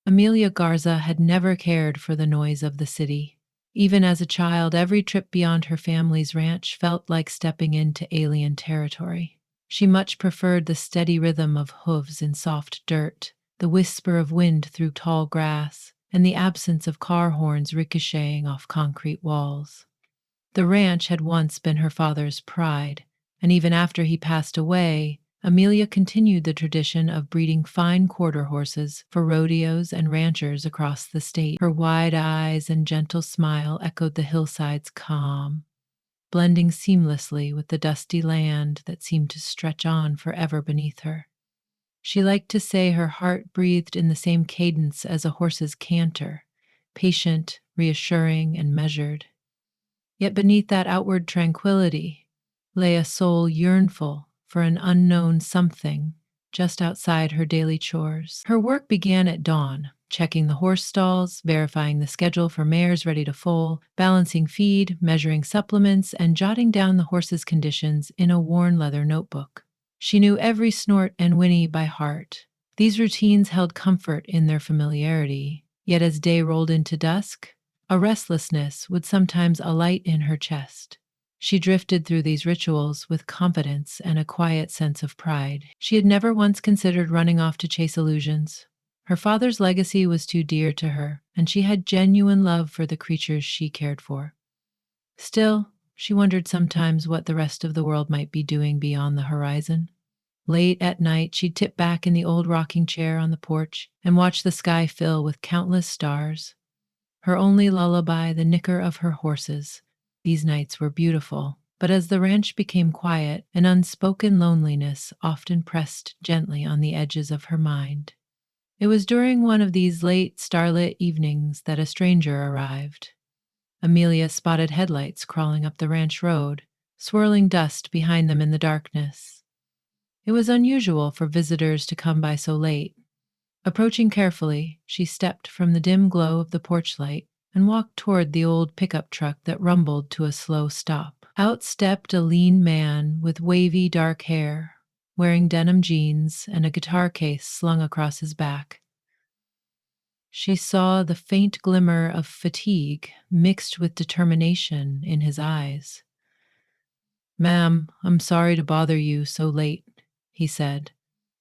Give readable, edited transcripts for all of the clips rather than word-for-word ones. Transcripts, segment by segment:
Amelia Garza had never cared for the noise of the city. Even as a child, every trip beyond her family's ranch felt like stepping into alien territory. She much preferred the steady rhythm of hooves in soft dirt, the whisper of wind through tall grass, and the absence of car horns ricocheting off concrete walls. The ranch had once been her father's pride, and even after he passed away, Amelia continued the tradition of breeding fine quarter horses for rodeos and ranchers across the state. Her wide eyes and gentle smile echoed the hillside's calm, blending seamlessly with the dusty land that seemed to stretch on forever beneath her. She liked to say her heart breathed in the same cadence as a horse's canter, patient, reassuring, and measured. Yet beneath that outward tranquility lay a soul yearnful for an unknown something just outside her daily chores. Her work began at dawn, checking the horse stalls, verifying the schedule for mares ready to foal, balancing feed, measuring supplements, and jotting down the horse's conditions in a worn leather notebook. She knew every snort and whinny by heart. These routines held comfort in their familiarity, yet as day rolled into dusk, a restlessness would sometimes alight in her chest. She drifted through these rituals with confidence and a quiet sense of pride. She had never once considered running off to chase illusions. Her father's legacy was too dear to her, and she had genuine love for the creatures she cared for. Still, she wondered sometimes what the rest of the world might be doing beyond the horizon. Late at night, she'd tip back in the old rocking chair on the porch and watch the sky fill with countless stars. Her only lullaby, the nicker of her horses. These nights were beautiful, but as the ranch became quiet, an unspoken loneliness often pressed gently on the edges of her mind. It was during one of these late, starlit evenings that a stranger arrived. Amelia spotted headlights crawling up the ranch road, swirling dust behind them in the darkness. It was unusual for visitors to come by so late. Approaching carefully, she stepped from the dim glow of the porch light and walked toward the old pickup truck that rumbled to a slow stop. Out stepped a lean man with wavy dark hair, wearing denim jeans and a guitar case slung across his back. She saw the faint glimmer of fatigue mixed with determination in his eyes. "Ma'am, I'm sorry to bother you so late," he said,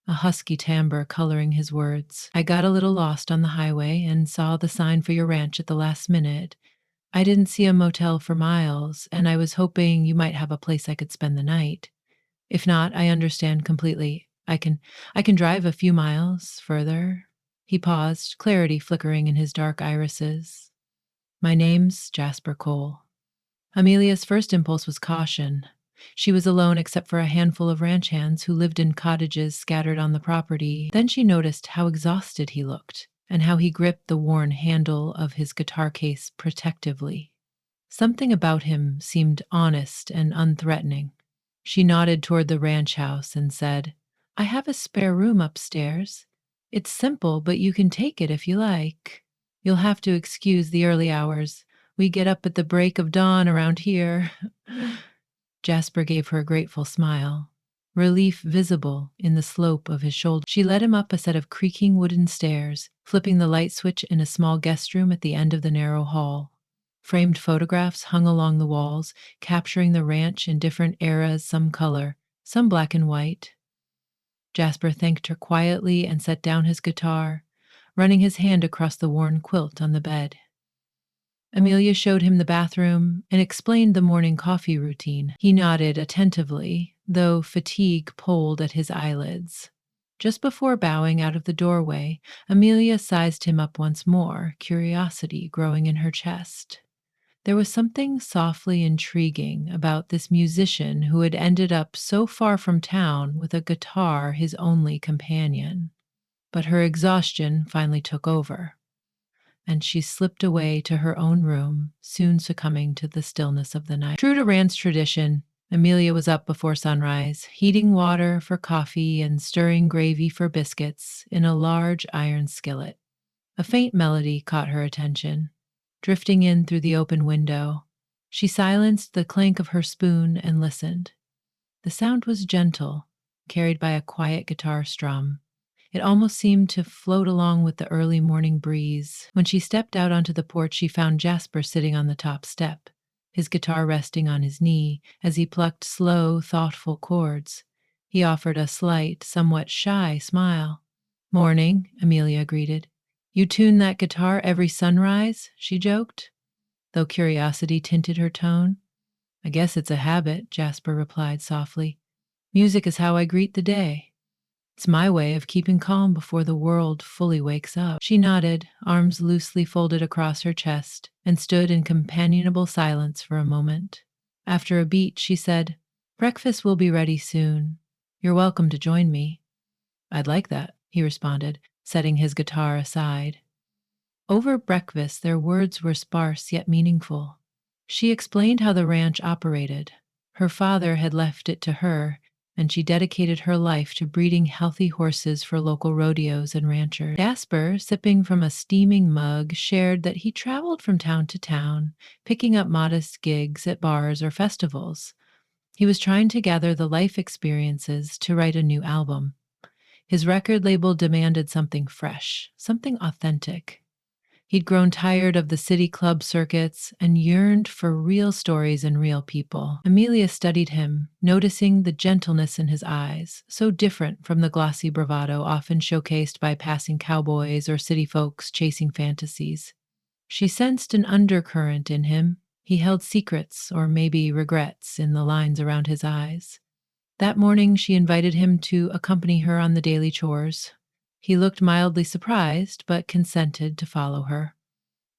a husky timbre coloring his words. "I got a little lost on the highway and saw the sign for your ranch at the last minute. I didn't see a motel for miles, and I was hoping you might have a place I could spend the night. If not, I understand completely. I can drive a few miles further." He paused, clarity flickering in his dark irises. "My name's Jasper Cole." Amelia's first impulse was caution. She was alone except for a handful of ranch hands who lived in cottages scattered on the property. Then she noticed how exhausted he looked and how he gripped the worn handle of his guitar case protectively. Something about him seemed honest and unthreatening. She nodded toward the ranch house and said, "I have a spare room upstairs. It's simple, but you can take it if you like. You'll have to excuse the early hours. We get up at the break of dawn around here." Jasper gave her a grateful smile, relief visible in the slope of his shoulder. She led him up a set of creaking wooden stairs, flipping the light switch in a small guest room at the end of the narrow hall. Framed photographs hung along the walls, capturing the ranch in different eras, some color, some black and white. Jasper thanked her quietly and set down his guitar, running his hand across the worn quilt on the bed. Amelia showed him the bathroom and explained the morning coffee routine. He nodded attentively, though fatigue pulled at his eyelids. Just before bowing out of the doorway, Amelia sized him up once more, curiosity growing in her chest. There was something softly intriguing about this musician who had ended up so far from town with a guitar his only companion. But her exhaustion finally took over, and she slipped away to her own room, soon succumbing to the stillness of the night. True to Rand's tradition, Amelia was up before sunrise, heating water for coffee and stirring gravy for biscuits in a large iron skillet. A faint melody caught her attention. Drifting in through the open window, she silenced the clank of her spoon and listened. The sound was gentle, carried by a quiet guitar strum. It almost seemed to float along with the early morning breeze. When she stepped out onto the porch, she found Jasper sitting on the top step, his guitar resting on his knee as he plucked slow, thoughtful chords. He offered a slight, somewhat shy smile. "Morning," Amelia greeted. "You tune that guitar every sunrise?" she joked, though curiosity tinted her tone. "I guess it's a habit," Jasper replied softly. "Music is how I greet the day. It's my way of keeping calm before the world fully wakes up." She nodded, arms loosely folded across her chest, and stood in companionable silence for a moment. After a beat, she said, "Breakfast will be ready soon. You're welcome to join me." "I'd like that," he responded, setting his guitar aside. Over breakfast, their words were sparse yet meaningful. She explained how the ranch operated. Her father had left it to her, and she dedicated her life to breeding healthy horses for local rodeos and ranchers. Jasper, sipping from a steaming mug, shared that he traveled from town to town, picking up modest gigs at bars or festivals. He was trying to gather the life experiences to write a new album. His record label demanded something fresh, something authentic. He'd grown tired of the city club circuits and yearned for real stories and real people. Amelia studied him, noticing the gentleness in his eyes, so different from the glossy bravado often showcased by passing cowboys or city folks chasing fantasies. She sensed an undercurrent in him. He held secrets, or maybe regrets, in the lines around his eyes. That morning, she invited him to accompany her on the daily chores. He looked mildly surprised, but consented to follow her.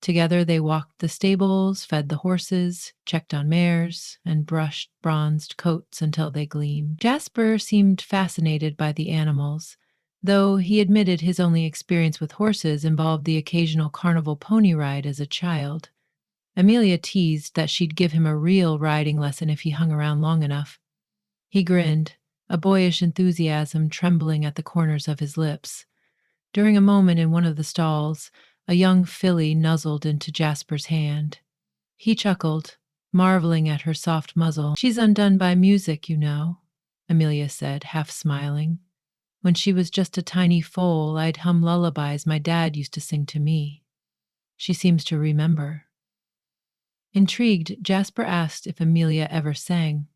Together, they walked the stables, fed the horses, checked on mares, and brushed bronzed coats until they gleamed. Jasper seemed fascinated by the animals, though he admitted his only experience with horses involved the occasional carnival pony ride as a child. Amelia teased that she'd give him a real riding lesson if he hung around long enough. He grinned, a boyish enthusiasm trembling at the corners of his lips. During a moment in one of the stalls, a young filly nuzzled into Jasper's hand. He chuckled, marveling at her soft muzzle. "She's undone by music, you know," Amelia said, half smiling. "When she was just a tiny foal, I'd hum lullabies my dad used to sing to me." She seems to remember. Intrigued, Jasper asked if Amelia ever sang.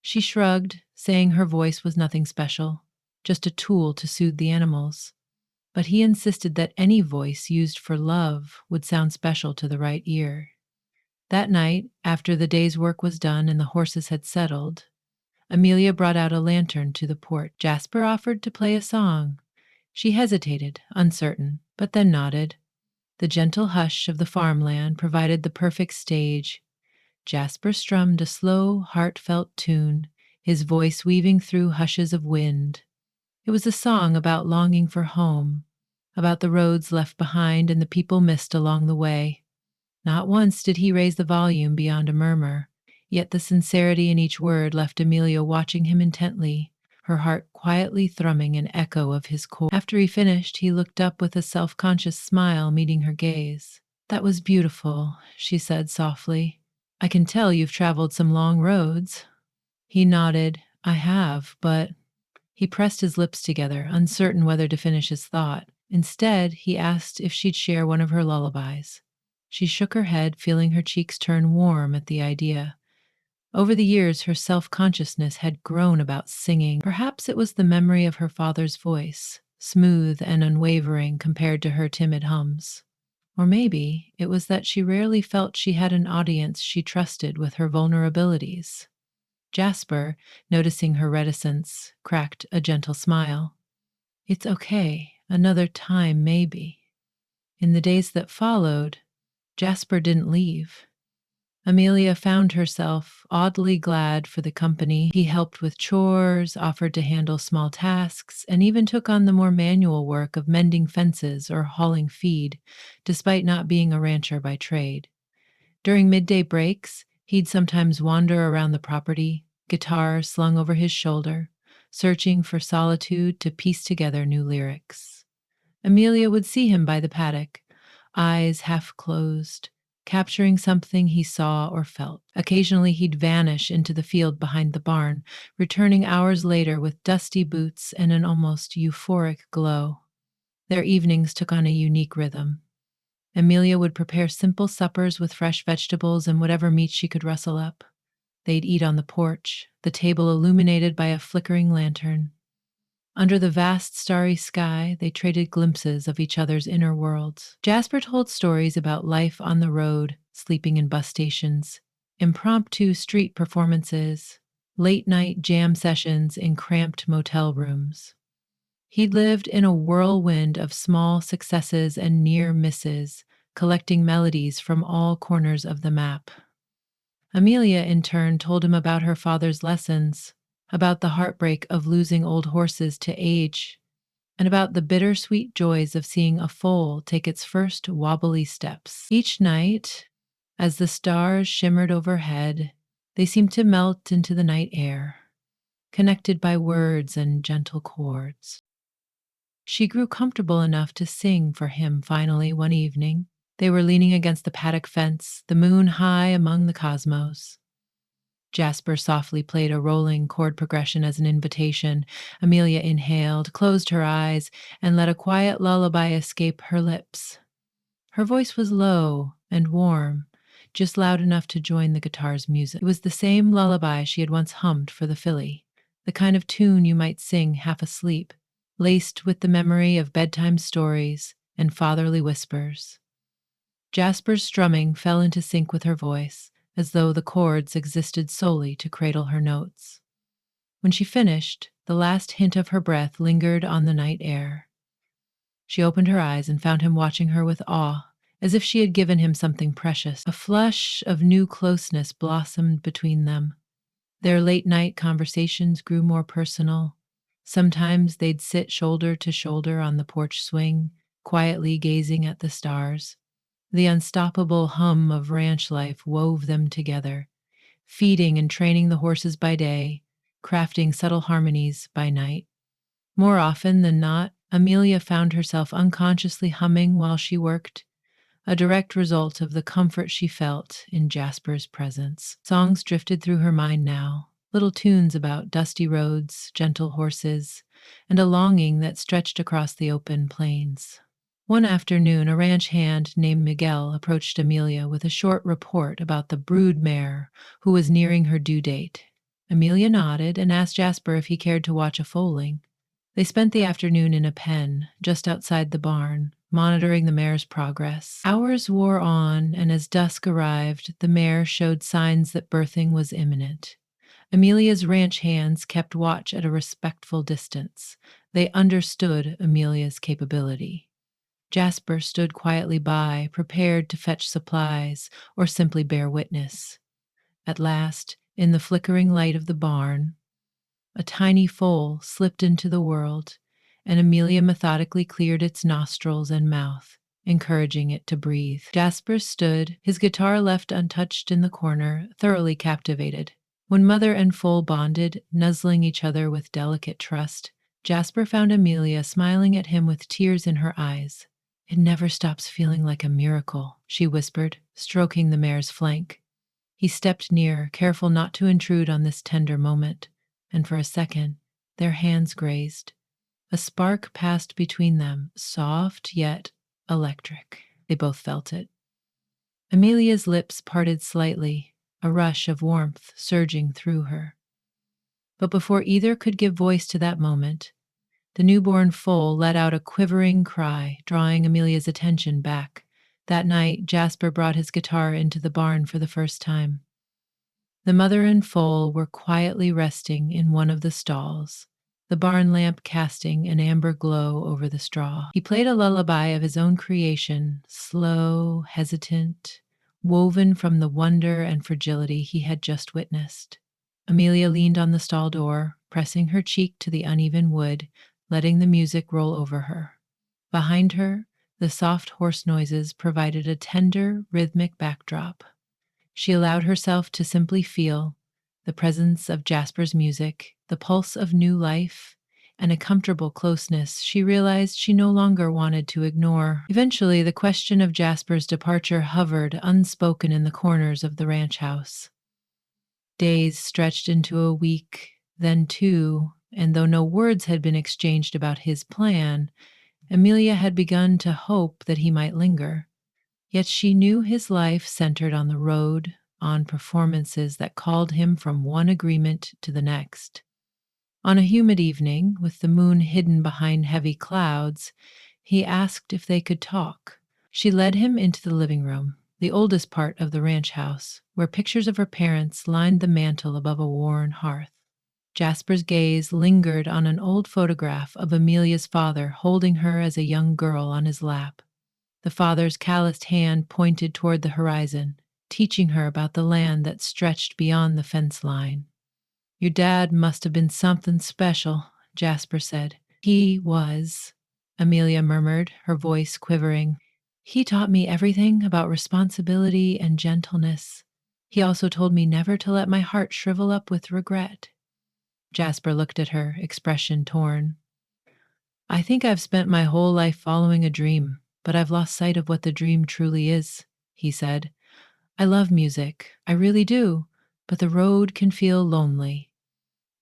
She shrugged, saying her voice was nothing special, just a tool to soothe the animals. But he insisted that any voice used for love would sound special to the right ear. That night, after the day's work was done and the horses had settled, Amelia brought out a lantern to the porch. Jasper offered to play a song. She hesitated, uncertain, but then nodded. The gentle hush of the farmland provided the perfect stage. Jasper strummed a slow, heartfelt tune, his voice weaving through hushes of wind. It was a song about longing for home, about the roads left behind and the people missed along the way. Not once did he raise the volume beyond a murmur, yet the sincerity in each word left Amelia watching him intently, her heart quietly thrumming an echo of his chord. After he finished, he looked up with a self-conscious smile meeting her gaze. "That was beautiful," she said softly. "I can tell you've traveled some long roads." He nodded. "I have, but—" He pressed his lips together, uncertain whether to finish his thought. Instead, he asked if she'd share one of her lullabies. She shook her head, feeling her cheeks turn warm at the idea. Over the years, her self-consciousness had grown about singing. Perhaps it was the memory of her father's voice, smooth and unwavering compared to her timid hums. Or maybe it was that she rarely felt she had an audience she trusted with her vulnerabilities. Jasper, noticing her reticence, cracked a gentle smile. "It's okay, another time maybe." In the days that followed, Jasper didn't leave. Amelia found herself oddly glad for the company. He helped with chores, offered to handle small tasks, and even took on the more manual work of mending fences or hauling feed, despite not being a rancher by trade. During midday breaks, he'd sometimes wander around the property, guitar slung over his shoulder, searching for solitude to piece together new lyrics. Amelia would see him by the paddock, eyes half closed, capturing something he saw or felt. Occasionally, he'd vanish into the field behind the barn, returning hours later with dusty boots and an almost euphoric glow. Their evenings took on a unique rhythm. Amelia would prepare simple suppers with fresh vegetables and whatever meat she could rustle up. They'd eat on the porch, the table illuminated by a flickering lantern. Under the vast starry sky, they traded glimpses of each other's inner worlds. Jasper told stories about life on the road, sleeping in bus stations, impromptu street performances, late night jam sessions in cramped motel rooms. He lived in a whirlwind of small successes and near misses, collecting melodies from all corners of the map. Amelia, in turn, told him about her father's lessons, about the heartbreak of losing old horses to age, and about the bittersweet joys of seeing a foal take its first wobbly steps. Each night, as the stars shimmered overhead, they seemed to melt into the night air, connected by words and gentle chords. She grew comfortable enough to sing for him finally one evening. They were leaning against the paddock fence, the moon high among the cosmos. Jasper softly played a rolling chord progression as an invitation. Amelia inhaled, closed her eyes, and let a quiet lullaby escape her lips. Her voice was low and warm, just loud enough to join the guitar's music. It was the same lullaby she had once hummed for the filly, the kind of tune you might sing half asleep, laced with the memory of bedtime stories and fatherly whispers. Jasper's strumming fell into sync with her voice, as though the chords existed solely to cradle her notes. When she finished, the last hint of her breath lingered on the night air. She opened her eyes and found him watching her with awe, as if she had given him something precious. A flush of new closeness blossomed between them. Their late-night conversations grew more personal. Sometimes they'd sit shoulder to shoulder on the porch swing, quietly gazing at the stars. The unstoppable hum of ranch life wove them together, feeding and training the horses by day, crafting subtle harmonies by night. More often than not, Amelia found herself unconsciously humming while she worked, a direct result of the comfort she felt in Jasper's presence. Songs drifted through her mind now, little tunes about dusty roads, gentle horses, and a longing that stretched across the open plains. One afternoon, a ranch hand named Miguel approached Amelia with a short report about the brood mare who was nearing her due date. Amelia nodded and asked Jasper if he cared to watch a foaling. They spent the afternoon in a pen just outside the barn, monitoring the mare's progress. Hours wore on, and as dusk arrived, the mare showed signs that birthing was imminent. Amelia's ranch hands kept watch at a respectful distance. They understood Amelia's capability. Jasper stood quietly by, prepared to fetch supplies or simply bear witness. At last, in the flickering light of the barn, a tiny foal slipped into the world, and Amelia methodically cleared its nostrils and mouth, encouraging it to breathe. Jasper stood, his guitar left untouched in the corner, thoroughly captivated. When mother and foal bonded, nuzzling each other with delicate trust, Jasper found Amelia smiling at him with tears in her eyes. "It never stops feeling like a miracle," she whispered, stroking the mare's flank. He stepped near, careful not to intrude on this tender moment, and for a second, their hands grazed. A spark passed between them, soft yet electric. They both felt it. Amelia's lips parted slightly, a rush of warmth surging through her. But before either could give voice to that moment, the newborn foal let out a quivering cry, drawing Amelia's attention back. That night, Jasper brought his guitar into the barn for the first time. The mother and foal were quietly resting in one of the stalls, the barn lamp casting an amber glow over the straw. He played a lullaby of his own creation, slow, hesitant, woven from the wonder and fragility he had just witnessed. Amelia leaned on the stall door, pressing her cheek to the uneven wood, letting the music roll over her. Behind her, the soft horse noises provided a tender, rhythmic backdrop. She allowed herself to simply feel the presence of Jasper's music, the pulse of new life, and a comfortable closeness she realized she no longer wanted to ignore. Eventually, the question of Jasper's departure hovered unspoken in the corners of the ranch house. Days stretched into a week, then two, and though no words had been exchanged about his plan, Amelia had begun to hope that he might linger. Yet she knew his life centered on the road, on performances that called him from one agreement to the next. On a humid evening, with the moon hidden behind heavy clouds, he asked if they could talk. She led him into the living room, the oldest part of the ranch house, where pictures of her parents lined the mantel above a worn hearth. Jasper's gaze lingered on an old photograph of Amelia's father holding her as a young girl on his lap. The father's calloused hand pointed toward the horizon, teaching her about the land that stretched beyond the fence line. Your dad must have been something special, Jasper said. He was, Amelia murmured, her voice quivering. He taught me everything about responsibility and gentleness. He also told me never to let my heart shrivel up with regret. Jasper looked at her, expression torn. I think I've spent my whole life following a dream, but I've lost sight of what the dream truly is, he said. I love music, I really do, but the road can feel lonely.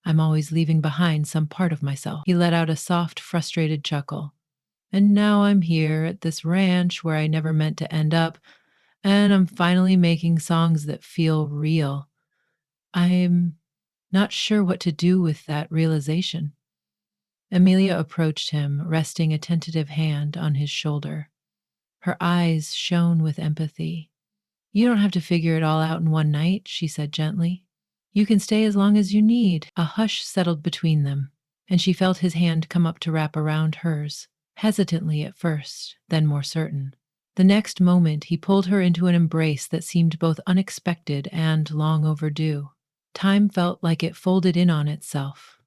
I'm always leaving behind some part of myself. He let out a soft, frustrated chuckle. And now I'm here at this ranch where I never meant to end up, and I'm finally making songs that feel real. I'm not sure what to do with that realization. Amelia approached him, resting a tentative hand on his shoulder. Her eyes shone with empathy. You don't have to figure it all out in one night, she said gently. You can stay as long as you need. A hush settled between them, and she felt his hand come up to wrap around hers, hesitantly at first, then more certain. The next moment he pulled her into an embrace that seemed both unexpected and long overdue. Time felt like it folded in on itself.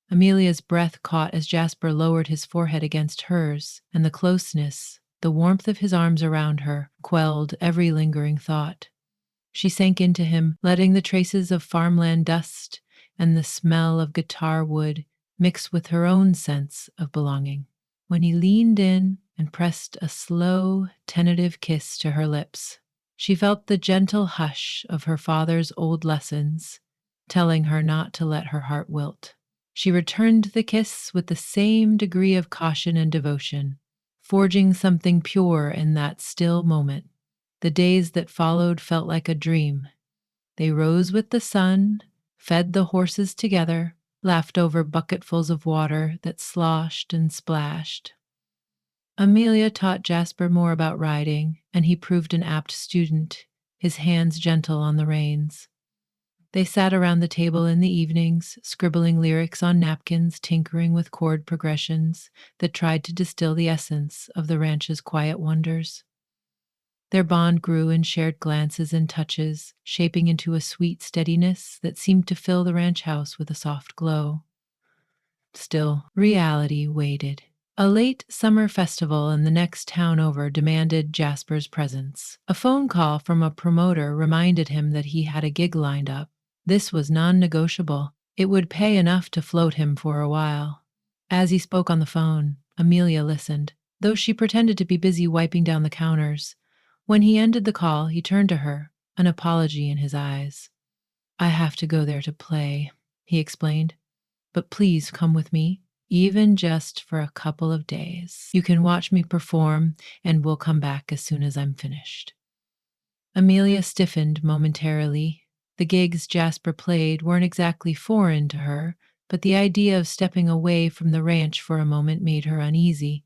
Amelia's breath caught as Jasper lowered his forehead against hers, and the closeness, the warmth of his arms around her, quelled every lingering thought. She sank into him, letting the traces of farmland dust and the smell of guitar wood mix with her own sense of belonging. When he leaned in and pressed a slow, tentative kiss to her lips, she felt the gentle hush of her father's old lessons, telling her not to let her heart wilt. She returned the kiss with the same degree of caution and devotion, forging something pure in that still moment. The days that followed felt like a dream. They rose with the sun, fed the horses together, laughed over bucketfuls of water that sloshed and splashed. Amelia taught Jasper more about riding, and he proved an apt student, his hands gentle on the reins. They sat around the table in the evenings, scribbling lyrics on napkins, tinkering with chord progressions that tried to distill the essence of the ranch's quiet wonders. Their bond grew in shared glances and touches, shaping into a sweet steadiness that seemed to fill the ranch house with a soft glow. Still, reality waited. A late summer festival in the next town over demanded Jasper's presence. A phone call from a promoter reminded him that he had a gig lined up. This was non-negotiable. It would pay enough to float him for a while. As he spoke on the phone, Amelia listened, though she pretended to be busy wiping down the counters. When he ended the call, he turned to her, an apology in his eyes. I have to go there to play, he explained. But please come with me, even just for a couple of days. You can watch me perform, and we'll come back as soon as I'm finished. Amelia stiffened momentarily. The gigs Jasper played weren't exactly foreign to her, but the idea of stepping away from the ranch for a moment made her uneasy.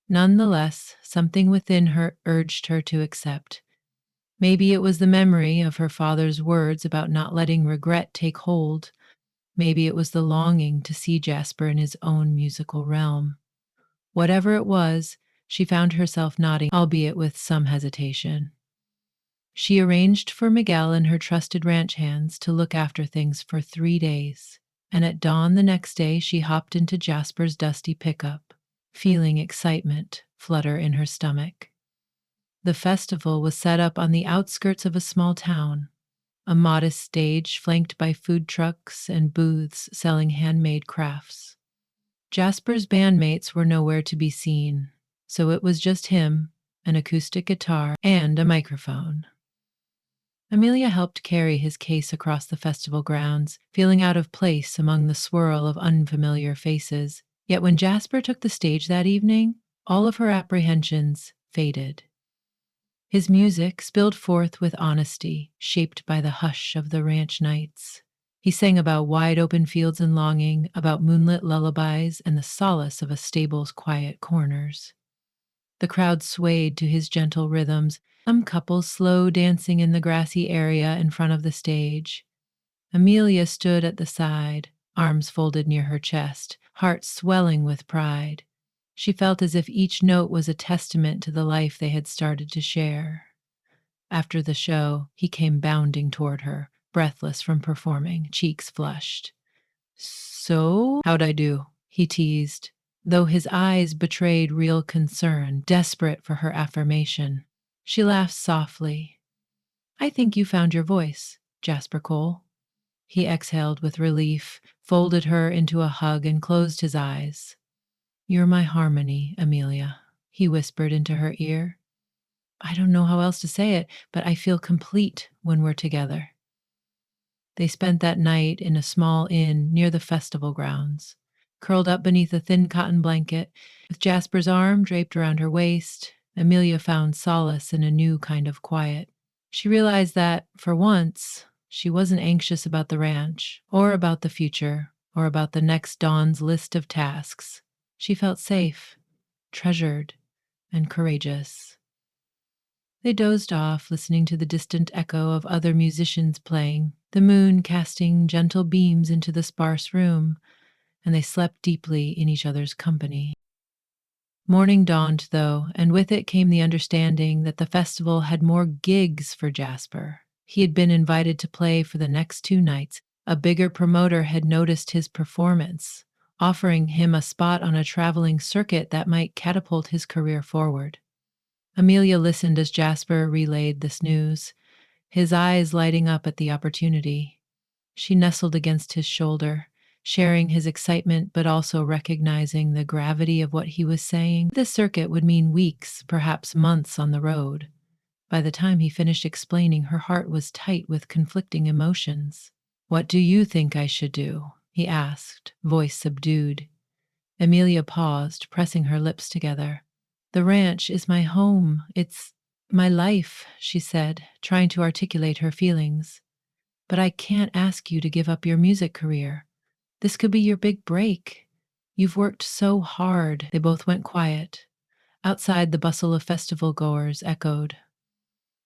Nonetheless, something within her urged her to accept. Maybe it was the memory of her father's words about not letting regret take hold. Maybe it was the longing to see Jasper in his own musical realm. Whatever it was, she found herself nodding, albeit with some hesitation. She arranged for Miguel and her trusted ranch hands to look after things for 3 days, and at dawn the next day she hopped into Jasper's dusty pickup, feeling excitement flutter in her stomach. The festival was set up on the outskirts of a small town, a modest stage flanked by food trucks and booths selling handmade crafts. Jasper's bandmates were nowhere to be seen, so it was just him, an acoustic guitar, and a microphone. Amelia helped carry his case across the festival grounds, feeling out of place among the swirl of unfamiliar faces. Yet when Jasper took the stage that evening, all of her apprehensions faded. His music spilled forth with honesty, shaped by the hush of the ranch nights. He sang about wide open fields and longing, about moonlit lullabies and the solace of a stable's quiet corners. The crowd swayed to his gentle rhythms, some couples slow dancing in the grassy area in front of the stage. Amelia stood at the side, arms folded near her chest, heart swelling with pride. She felt as if each note was a testament to the life they had started to share. After the show, he came bounding toward her, breathless from performing, cheeks flushed. "So, how'd I do?" he teased, though his eyes betrayed real concern, desperate for her affirmation. She laughed softly. "I think you found your voice, Jasper Cole." He exhaled with relief, folded her into a hug, and closed his eyes. "You're my harmony, Amelia," he whispered into her ear. "I don't know how else to say it, but I feel complete when we're together." They spent that night in a small inn near the festival grounds, curled up beneath a thin cotton blanket, with Jasper's arm draped around her waist. Amelia found solace in a new kind of quiet. She realized that, for once, she wasn't anxious about the ranch, or about the future, or about the next dawn's list of tasks. She felt safe, treasured, and courageous. They dozed off, listening to the distant echo of other musicians playing, the moon casting gentle beams into the sparse room, and they slept deeply in each other's company. Morning dawned, though, and with it came the understanding that the festival had more gigs for Jasper. He had been invited to play for the next 2 nights. A bigger promoter had noticed his performance, offering him a spot on a traveling circuit that might catapult his career forward. Amelia listened as Jasper relayed this news, his eyes lighting up at the opportunity. She nestled against his shoulder, sharing his excitement but also recognizing the gravity of what he was saying. This circuit would mean weeks, perhaps months on the road. By the time he finished explaining, her heart was tight with conflicting emotions. "What do you think I should do?" he asked, voice subdued. Amelia paused, pressing her lips together. "The ranch is my home. It's my life," she said, trying to articulate her feelings. "But I can't ask you to give up your music career. This could be your big break. You've worked so hard." They both went quiet. Outside, the bustle of festival goers echoed.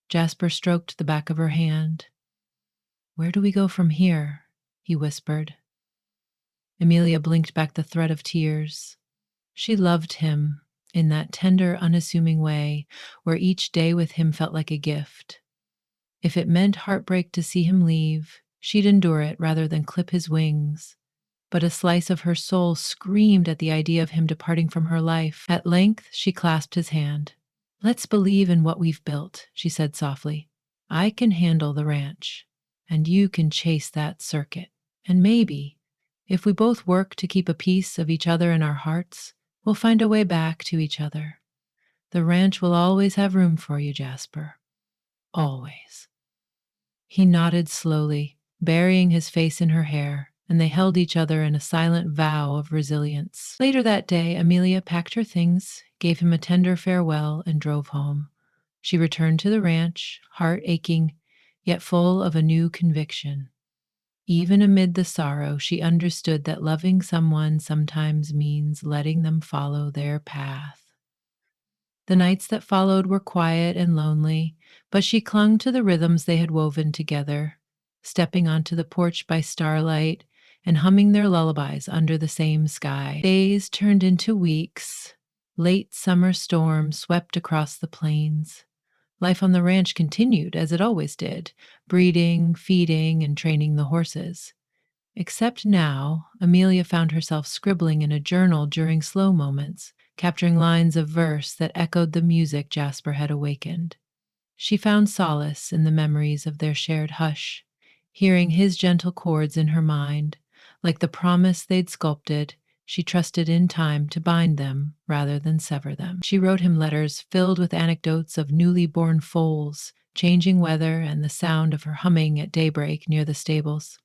Jasper stroked the back of her hand. "Where do we go from here?" he whispered. Amelia blinked back the thread of tears. She loved him in that tender, unassuming way where each day with him felt like a gift. If it meant heartbreak to see him leave, she'd endure it rather than clip his wings. But a slice of her soul screamed at the idea of him departing from her life. At length, she clasped his hand. "Let's believe in what we've built," she said softly. "I can handle the ranch, and you can chase that circuit. And maybe, if we both work to keep a piece of each other in our hearts, we'll find a way back to each other. The ranch will always have room for you, Jasper. Always." He nodded slowly, burying his face in her hair, and they held each other in a silent vow of resilience. Later that day, Amelia packed her things, gave him a tender farewell, and drove home. She returned to the ranch, heart aching, yet full of a new conviction. Even amid the sorrow, she understood that loving someone sometimes means letting them follow their path. The nights that followed were quiet and lonely, but she clung to the rhythms they had woven together, stepping onto the porch by starlight and humming their lullabies under the same sky. Days turned into weeks. Late summer storms swept across the plains. Life on the ranch continued as it always did, breeding, feeding, and training the horses. Except now, Amelia found herself scribbling in a journal during slow moments, capturing lines of verse that echoed the music Jasper had awakened. She found solace in the memories of their shared hush, hearing his gentle chords in her mind, like the promise they'd sculpted, She trusted in time to bind them rather than sever them. She wrote him letters filled with anecdotes of newly born foals, changing weather, and the sound of her humming at daybreak near the stables.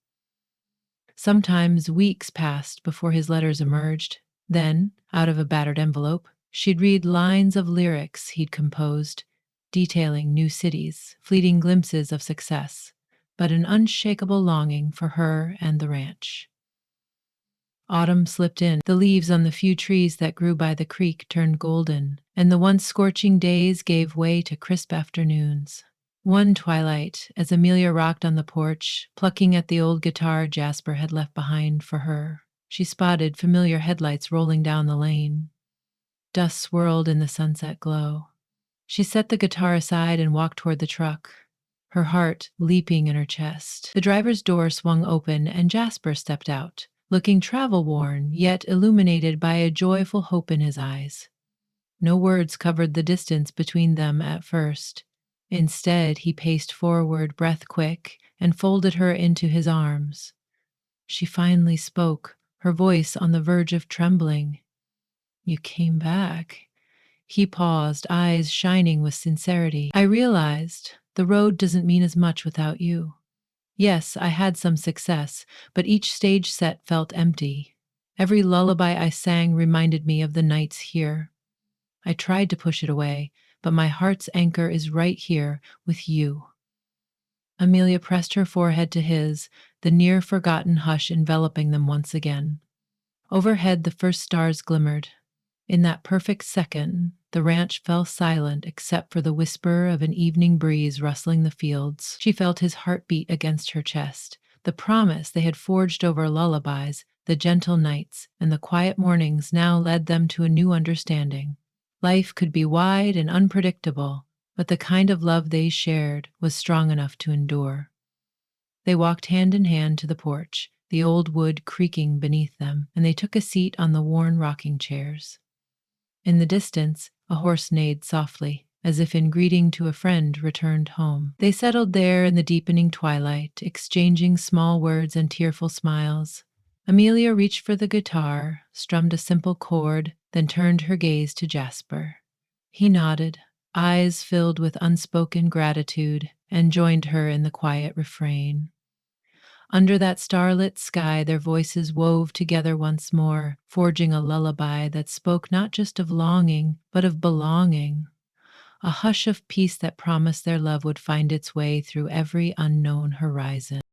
Sometimes weeks passed before his letters emerged. Then, out of a battered envelope, she'd read lines of lyrics he'd composed, detailing new cities, fleeting glimpses of success, but an unshakable longing for her and the ranch. Autumn slipped in. The leaves on the few trees that grew by the creek turned golden, and the once scorching days gave way to crisp afternoons. One twilight, as Amelia rocked on the porch, plucking at the old guitar Jasper had left behind for her, she spotted familiar headlights rolling down the lane. Dust swirled in the sunset glow. She set the guitar aside and walked toward the truck, her heart leaping in her chest. The driver's door swung open and Jasper stepped out, looking travel-worn, yet illuminated by a joyful hope in his eyes. No words covered the distance between them at first. Instead, he paced forward, breath quick, and folded her into his arms. She finally spoke, her voice on the verge of trembling. "You came back." He paused, eyes shining with sincerity. "I realized the road doesn't mean as much without you. Yes, I had some success, but each stage set felt empty. Every lullaby I sang reminded me of the nights here. I tried to push it away, but my heart's anchor is right here with you." Amelia pressed her forehead to his, the near-forgotten hush enveloping them once again. Overhead, the first stars glimmered. In that perfect second, the ranch fell silent except for the whisper of an evening breeze rustling the fields. She felt his heartbeat against her chest. The promise they had forged over lullabies, the gentle nights, and the quiet mornings now led them to a new understanding. Life could be wide and unpredictable, but the kind of love they shared was strong enough to endure. They walked hand in hand to the porch, the old wood creaking beneath them, and they took a seat on the worn rocking chairs. In the distance, a horse neighed softly, as if in greeting to a friend returned home. They settled there in the deepening twilight, exchanging small words and tearful smiles. Amelia reached for the guitar, strummed a simple chord, then turned her gaze to Jasper. He nodded, eyes filled with unspoken gratitude, and joined her in the quiet refrain. Under that starlit sky, their voices wove together once more, forging a lullaby that spoke not just of longing, but of belonging. A hush of peace that promised their love would find its way through every unknown horizon.